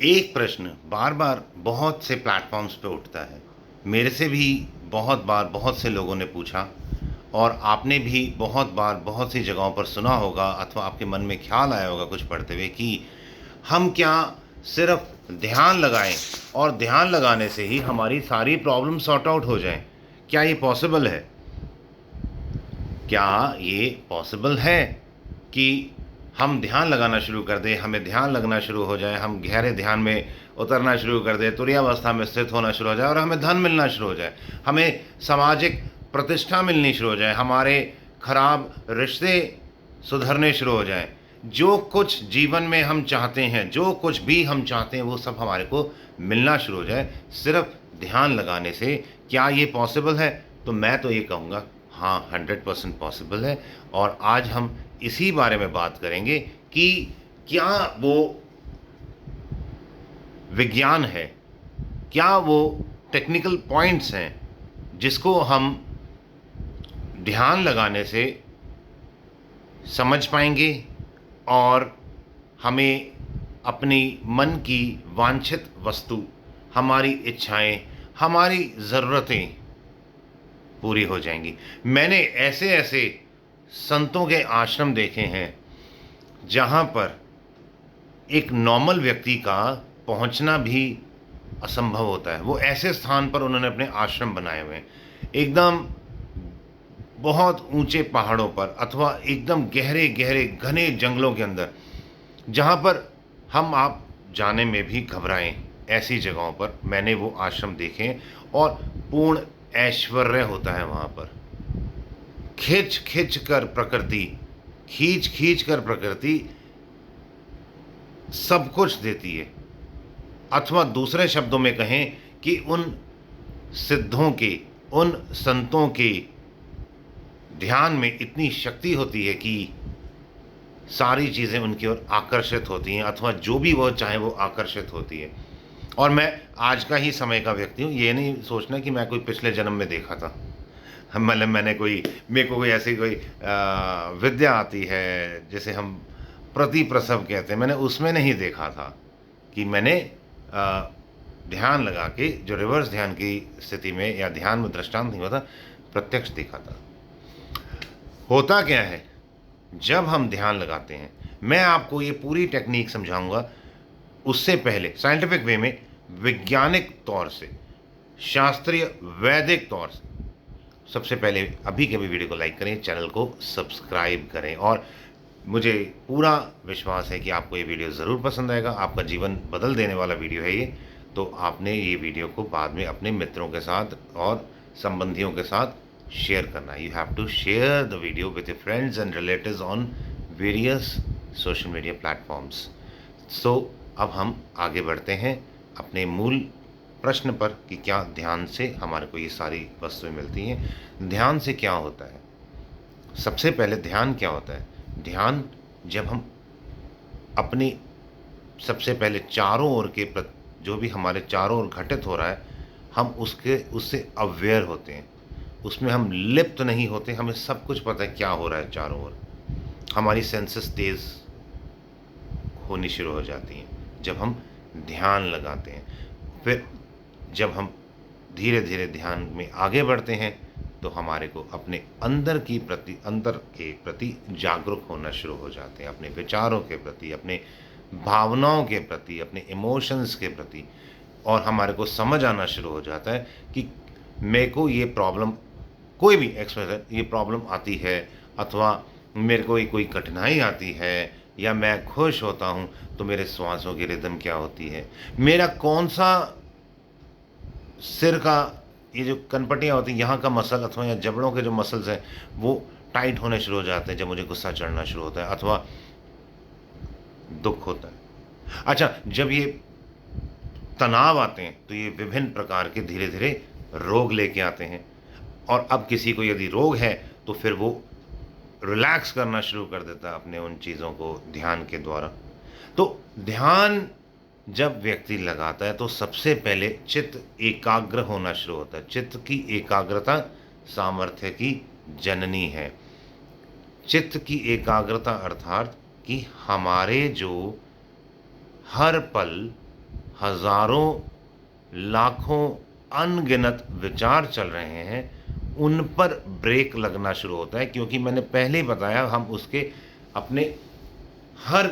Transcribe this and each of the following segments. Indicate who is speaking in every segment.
Speaker 1: एक प्रश्न बार-बार बहुत से प्लेटफ़ॉर्म्स पे उठता है। मेरे से भी बहुत बार बहुत से लोगों ने पूछा और आपने भी बहुत बार बहुत सी जगहों पर सुना होगा अथवा आपके मन में ख़्याल आया होगा कुछ पढ़ते हुए कि हम क्या सिर्फ़ ध्यान लगाएँ और ध्यान लगाने से ही हमारी सारी प्रॉब्लम सॉर्ट आउट हो जाएँ। क्या ये पॉसिबल है? क्या ये पॉसिबल है कि हम ध्यान लगाना शुरू कर दें, हमें ध्यान लगना शुरू हो जाए, हम गहरे ध्यान में उतरना शुरू कर दें, तुरीयावस्था में स्थित होना शुरू हो जाए और हमें धन मिलना शुरू हो जाए, हमें सामाजिक प्रतिष्ठा मिलनी शुरू हो जाए, हमारे खराब रिश्ते सुधरने शुरू हो जाएँ। जो कुछ जीवन में हम चाहते हैं, जो कुछ भी हम चाहते हैं, वो सब हमारे को मिलना शुरू हो जाए, सिर्फ़ ध्यान लगाने से। क्या ये पॉसिबल है? तो मैं तो ये कहूँगा हाँ, 100% पॉसिबल है और आज हम इसी बारे में बात करेंगे कि क्या वो विज्ञान है, क्या वो टेक्निकल पॉइंट्स हैं, जिसको हम ध्यान लगाने से समझ पाएँगे और हमें अपनी मन की वांछित वस्तु, हमारी इच्छाएँ, हमारी ज़रूरतें पूरी हो जाएँगी। मैंने ऐसे-ऐसे संतों के आश्रम देखे हैं, जहाँ पर एक नॉर्मल व्यक्ति का पहुँचना भी असंभव होता है। वो ऐसे स्थान पर उन्होंने अपने आश्रम बनाए हुए हैं, एकदम बहुत ऊँचे पहाड़ों पर अथवा एकदम गहरे-गहरे घने जंगलों के अंदर, जहाँ पर हम आप जाने में भी घबराएँ, ऐसी जगहों पर मैंने वो आश्रम देखे हैं और पूर्ण ऐश्वर्य होता है वहाँ पर। खिंच-खिंच कर प्रकृति, खींच-खींच कर प्रकृति सब कुछ देती है। अथवा दूसरे शब्दों में कहें कि उन सिद्धों के, उन संतों के ध्यान में इतनी शक्ति होती है कि सारी चीज़ें उनकी ओर आकर्षित होती हैं अथवा जो भी वो चाहे वो आकर्षित होती है। और मैं आज का ही समय का व्यक्ति हूँ, ये नहीं सोचना कि मैं कोई पिछले जन्म में देखा था। मतलब मैंने कोई मेरे को कोई ऐसी कोई विद्या आती है, जिसे हम प्रतिप्रसव कहते हैं, मैंने उसमें नहीं देखा था कि मैंने अ, ध्यान लगा के जो रिवर्स ध्यान की स्थिति में या ध्यान में दृष्टांत नहीं हुआ था, प्रत्यक्ष देखा था। होता क्या है, जब हम ध्यान लगाते हैं, मैं आपको ये पूरी टेक्नीक समझाऊँगा, उससे पहले साइंटिफिक वे में, वैज्ञानिक तौर से, शास्त्रीय वैदिक तौर से। सबसे पहले अभी के अभी वीडियो को लाइक करें, चैनल को सब्सक्राइब करें और मुझे पूरा विश्वास है कि आपको ये वीडियो ज़रूर पसंद आएगा, आपका जीवन बदल देने वाला वीडियो है ये। तो आपने ये वीडियो को बाद में अपने मित्रों के साथ और संबंधियों के साथ शेयर करना है। You have to share the video with your friends and relatives on various social media platforms. So अब हम आगे बढ़ते हैं अपने मूल प्रश्न पर कि क्या ध्यान से हमारे को ये सारी वस्तुएं मिलती हैं। ध्यान से क्या होता है? सबसे पहले ध्यान क्या होता है? ध्यान जब हम अपनी सबसे पहले चारों ओर के जो भी हमारे चारों ओर घटित हो रहा है, हम उससे अवेयर होते हैं, उसमें हम लिप्त नहीं होते, हमें सब कुछ पता है क्या हो रहा है चारों ओर। हमारी सेंसेस तेज होनी शुरू हो जाती हैं जब हम ध्यान लगाते हैं। फिर जब हम धीरे धीरे ध्यान में आगे बढ़ते हैं, तो हमारे को अपने अंदर के प्रति जागरूक होना शुरू हो जाते हैं, अपने विचारों के प्रति, अपने भावनाओं के प्रति, अपने इमोशंस के प्रति। और हमारे को समझ आना शुरू हो जाता है कि मेरे को ये प्रॉब्लम, कोई भी एक्सप्रेशन, ये प्रॉब्लम आती है अथवा मेरे को ये कोई कठिनाई आती है या मैं खुश होता हूँ, तो मेरे श्वासों की रिदम क्या होती है, मेरा कौन सा सिर का ये जो कनपटियाँ होती हैं, यहाँ का मसल अथवा या जबड़ों के जो मसल्स हैं, वो टाइट होने शुरू हो जाते हैं जब मुझे गुस्सा चढ़ना शुरू होता है अथवा दुःख होता है। अच्छा, जब ये तनाव आते हैं, तो ये विभिन्न प्रकार के धीरे-धीरे रोग लेके आते हैं। और अब किसी को यदि रोग है, तो फिर वो रिलैक्स करना शुरू कर देता है अपने उन चीज़ों को ध्यान के द्वारा। तो ध्यान जब व्यक्ति लगाता है, तो सबसे पहले चित्त एकाग्र होना शुरू होता है। चित्त की एकाग्रता सामर्थ्य की जननी है। चित्त की एकाग्रता अर्थात कि हमारे जो हर पल हज़ारों लाखों अनगिनत विचार चल रहे हैं, उन पर ब्रेक लगना शुरू होता है, क्योंकि मैंने पहले ही बताया हम उसके अपने हर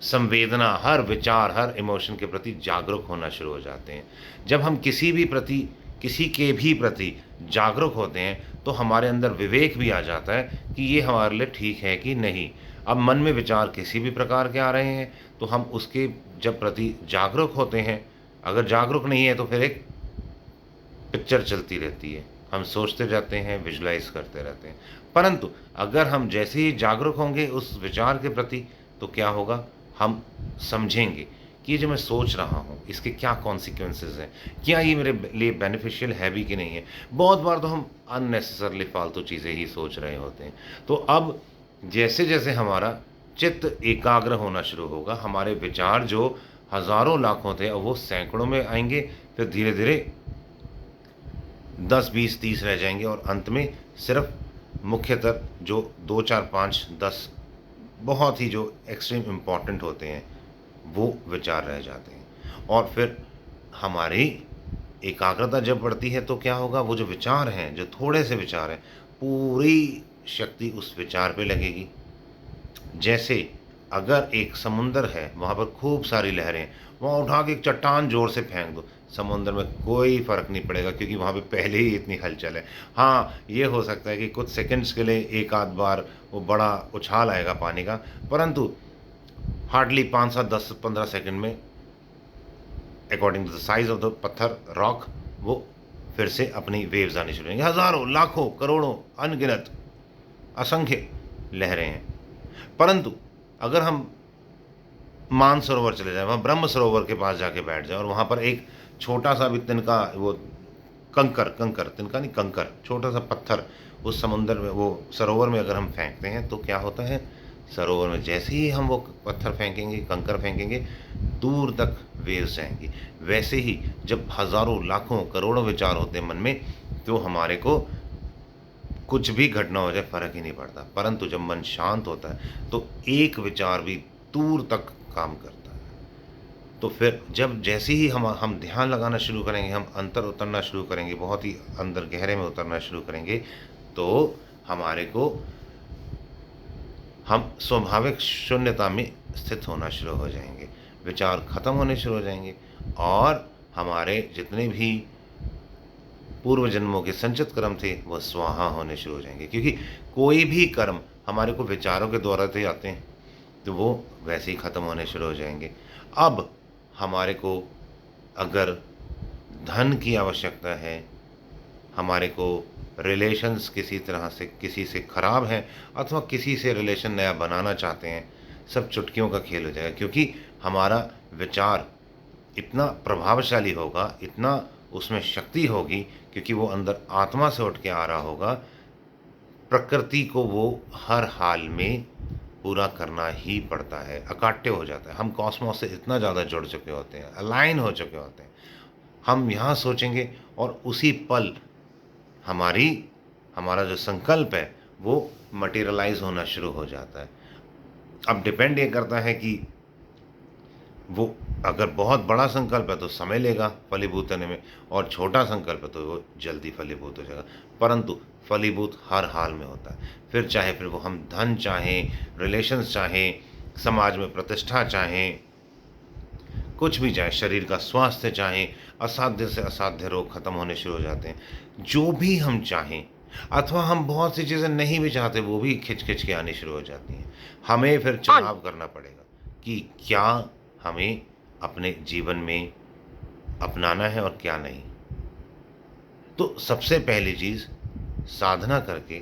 Speaker 1: संवेदना, हर विचार, हर इमोशन के प्रति जागरूक होना शुरू हो जाते हैं। जब हम किसी के भी प्रति जागरूक होते हैं तो हमारे अंदर विवेक भी आ जाता है कि ये हमारे लिए ठीक है कि नहीं। अब मन में विचार किसी भी प्रकार के आ रहे हैं तो हम उसके जब प्रति जागरूक होते हैं, अगर जागरूक नहीं है तो फिर एक पिक्चर चलती रहती है, हम सोचते जाते हैं, विजुलाइज़ करते रहते हैं। परंतु अगर हम जैसे ही जागरूक होंगे उस विचार के प्रति तो क्या होगा, हम समझेंगे कि ये जो मैं सोच रहा हूँ इसके क्या कॉन्सिक्वेंसेस हैं, क्या ये मेरे लिए बेनिफिशियल है भी कि नहीं है। बहुत बार तो हम अननेसेसरली फालतू चीज़ें ही सोच रहे होते हैं। तो अब जैसे-जैसे हमारा चित्त एकाग्र होना शुरू होगा, हमारे विचार जो हज़ारों लाखों थे अब वो सैकड़ों में आएँगे, फिर धीरे-धीरे 10, 20, 30 रह जाएँगे और अंत में सिर्फ़ मुख्यतः जो 2, 4, 5, 10 बहुत ही जो एक्सट्रीम इम्पोर्टेंट होते हैं वो विचार रह जाते हैं। और फिर हमारी एकाग्रता जब बढ़ती है तो क्या होगा, वो जो विचार हैं, जो थोड़े से विचार हैं, पूरी शक्ति उस विचार पे लगेगी। जैसे अगर एक समुंदर है, वहाँ पर खूब सारी लहरें हैं, वहाँ उठा के एक चट्टान ज़ोर से फेंक दो, समुंदर में कोई फ़र्क नहीं पड़ेगा, क्योंकि वहाँ पे पहले ही इतनी हलचल है। हाँ, ये हो सकता है कि कुछ सेकंड्स के लिए एक आध बार वो बड़ा उछाल आएगा पानी का, परंतु हार्डली 5, 7, 10, 15 सेकंड में according to the size of the पत्थर, रॉक, वो फिर से अपनी वेव्स आनी शुरू होंगी। हज़ारों, लाखों, करोड़ों, अनगिनत, असंख्य लहरें हैं। परंतु अगर हम मानसरोवर चले जाएँ, वहाँ ब्रह्म सरोवर के पास जाके बैठ जाएँ और वहाँ पर एक छोटा-सा भी तिनका, वो कंकर, तिनका नहीं कंकर, छोटा-सा पत्थर उस समुंदर में, वो सरोवर में अगर हम फेंकते हैं तो क्या होता है, सरोवर में जैसे ही हम वो पत्थर फेंकेंगे, कंकर फेंकेंगे, दूर तक वेव्स जाएँगी। वैसे ही जब हज़ारों, लाखों, करोड़ों विचार होते हैं मन में, तो हमारे को कुछ भी घटना हो जाए फ़र्क ही नहीं पड़ता। परंतु जब मन शांत होता है तो एक विचार भी दूर तक काम करता है। तो फिर जब जैसे ही हम ध्यान लगाना शुरू करेंगे, हम अंतर उतरना शुरू करेंगे, बहुत ही अंदर गहरे में उतरना शुरू करेंगे, तो हमारे को हम स्वाभाविक शून्यता में स्थित होना शुरू हो जाएंगे, विचार खत्म होने शुरू हो जाएंगे और हमारे जितने भी पूर्व जन्मों के संचित कर्म थे वह स्वाहा होने शुरू हो जाएंगे, क्योंकि कोई भी कर्म हमारे को विचारों के द्वारा तो आते हैं, तो वो वैसे ही ख़त्म होने शुरू हो जाएंगे। अब हमारे को अगर धन की आवश्यकता है, हमारे को रिलेशंस किसी तरह से किसी से ख़राब हैं अथवा किसी से रिलेशन नया बनाना चाहते हैं, सब चुटकियों का खेल हो जाएगा, क्योंकि हमारा विचार इतना प्रभावशाली होगा, इतना उसमें शक्ति होगी, क्योंकि वो अंदर आत्मा से उठ के आ रहा होगा। प्रकृति को वो हर हाल में पूरा करना ही पड़ता है, अकाट्य हो जाता है। हम कॉस्मोस से इतना ज़्यादा जुड़ चुके होते हैं, अलाइन हो चुके होते हैं। हम यहाँ सोचेंगे और उसी पल हमारा जो संकल्प है वो मटेरियलाइज़ होना शुरू हो जाता है। अब डिपेंड ये करता है कि वो अगर बहुत बड़ा संकल्प है तो समय लेगा फलीभूत होने में, और छोटा संकल्प है तो वो जल्दी फलीभूत हो जाएगा, परंतु फलीभूत हर हाल में होता है। फिर वो हम धन चाहें, रिलेशंस चाहें, समाज में प्रतिष्ठा चाहें, कुछ भी चाहे, शरीर का स्वास्थ्य चाहें, असाध्य से असाध्य रोग खत्म होने शुरू हो जाते हैं। जो भी हम चाहें, अथवा हम बहुत सी चीज़ें नहीं भी चाहते, वो भी खिंच खिंच के आनी शुरू हो जाती हैं। हमें फिर चुनाव करना पड़ेगा कि क्या हमें अपने जीवन में अपनाना है और क्या नहीं। तो सबसे पहली चीज़ साधना करके,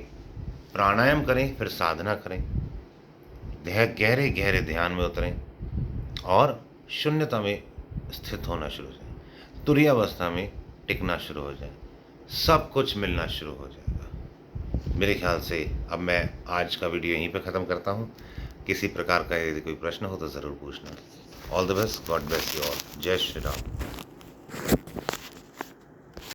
Speaker 1: प्राणायाम करें, फिर साधना करें, गहरे गहरे ध्यान में उतरें और शून्यता में स्थित होना शुरू हो जाए, तुरीयावस्था में टिकना शुरू हो जाए, सब कुछ मिलना शुरू हो जाएगा। मेरे ख्याल से अब मैं आज का वीडियो यहीं पे ख़त्म करता हूँ। किसी प्रकार का यदि कोई प्रश्न हो तो ज़रूर पूछना। All the best, God bless you all. जय श्री राम।